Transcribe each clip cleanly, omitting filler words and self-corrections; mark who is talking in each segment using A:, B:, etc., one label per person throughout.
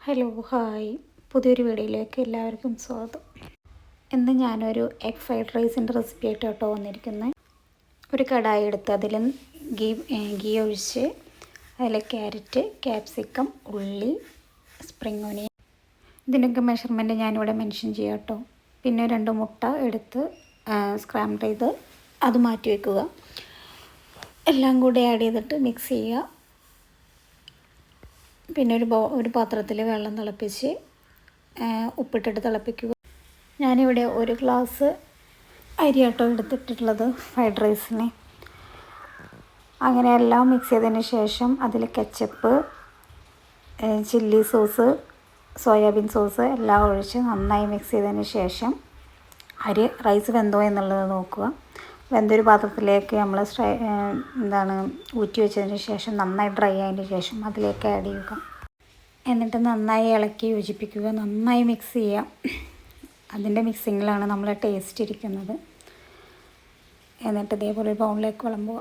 A: Hello hi, പുതിയൊരു വീഡിയോയിലേക്ക് എല്ലാവർക്കും സ്വാഗതം. ഇന്ന് ഞാനൊരു എഗ് ഫ്രൈഡ് റൈസിൻ്റെ റെസിപ്പി ആയിട്ട് കേട്ടോ വന്നിരിക്കുന്നത്. ഒരു കടായി എടുത്ത് അതിൽ ഗീ ഒഴിച്ച് അതിൽ ക്യാരറ്റ്, ക്യാപ്സിക്കം, ഉള്ളി, സ്പ്രിംഗ് ഓനിയൻ ഇതിൻ്റെയൊക്കെ മെഷർമെൻറ്റ് ഞാനിവിടെ മെൻഷൻ ചെയ്യാം കേട്ടോ. പിന്നെ 2 മുട്ട എടുത്ത് സ്ക്രാമ്പിൾ ചെയ്ത് അത് മാറ്റി വയ്ക്കുക. എല്ലാം കൂടി ആഡ് ചെയ്തിട്ട് മിക്സ് ചെയ്യുക. പിന്നെ ഒരു പാത്രത്തിൽ വെള്ളം തിളപ്പിച്ച് ഉപ്പിട്ടിട്ട് തിളപ്പിക്കുക. ഞാനിവിടെ 1 ഗ്ലാസ് അരിയാട്ടോ എടുത്തിട്ടുള്ളത് ഫ്രൈഡ് റൈസിന്. അങ്ങനെ എല്ലാം മിക്സ് ചെയ്തതിന് ശേഷം അതിൽ ketchup, chilli sauce, soyabean sauce എല്ലാം ഒഴിച്ച് നന്നായി മിക്സ് ചെയ്തതിന് ശേഷം റൈസ് വെന്തോ എന്നുള്ളത് നോക്കുക. വെന്തൊരു പാത്രത്തിലേക്ക് നമ്മൾ ഊറ്റി വെച്ചതിന് ശേഷം നന്നായി ഡ്രൈ ആയതിന് ശേഷം അതിലേക്ക് ആഡ് ചെയ്യുക. എന്നിട്ട് നന്നായി ഇളക്കി യോജിപ്പിക്കുക. നന്നായി മിക്സ് ചെയ്യുക. അതിൻ്റെ മിക്സിങ്ങിലാണ് നമ്മളെ ടേസ്റ്റ് ഇരിക്കുന്നത്. എന്നിട്ട് ഇതേപോലെ ഒരു ബൗളിലേക്ക് വിളമ്പുക.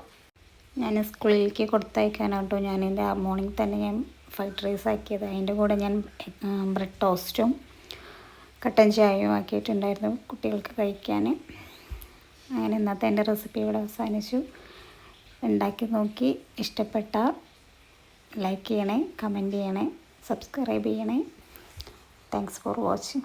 A: ഞാൻ സ്കൂളിലേക്ക് കൊടുത്തയക്കാനാട്ടോ ഞാനെൻ്റെ മോർണിംഗ് തന്നെ ഞാൻ ഫ്രൈഡ് റൈസ് ആക്കിയത്. അതിൻ്റെ കൂടെ ഞാൻ ബ്രെഡ് ടോസ്റ്റും കട്ടൻ ചായയും ആക്കിയിട്ടുണ്ടായിരുന്നു കുട്ടികൾക്ക് കഴിക്കാൻ. അങ്ങനെ ഇന്നത്തെ എൻ്റെ റെസിപ്പി ഇവിടെ അവസാനിച്ചു. ഉണ്ടാക്കി നോക്കി ഇഷ്ടപ്പെട്ടാൽ ലൈക്ക് ചെയ്യണേ, കമൻറ്റ് ചെയ്യണേ, സബ്സ്ക്രൈബ് ചെയ്യണേ. Thanks for watching.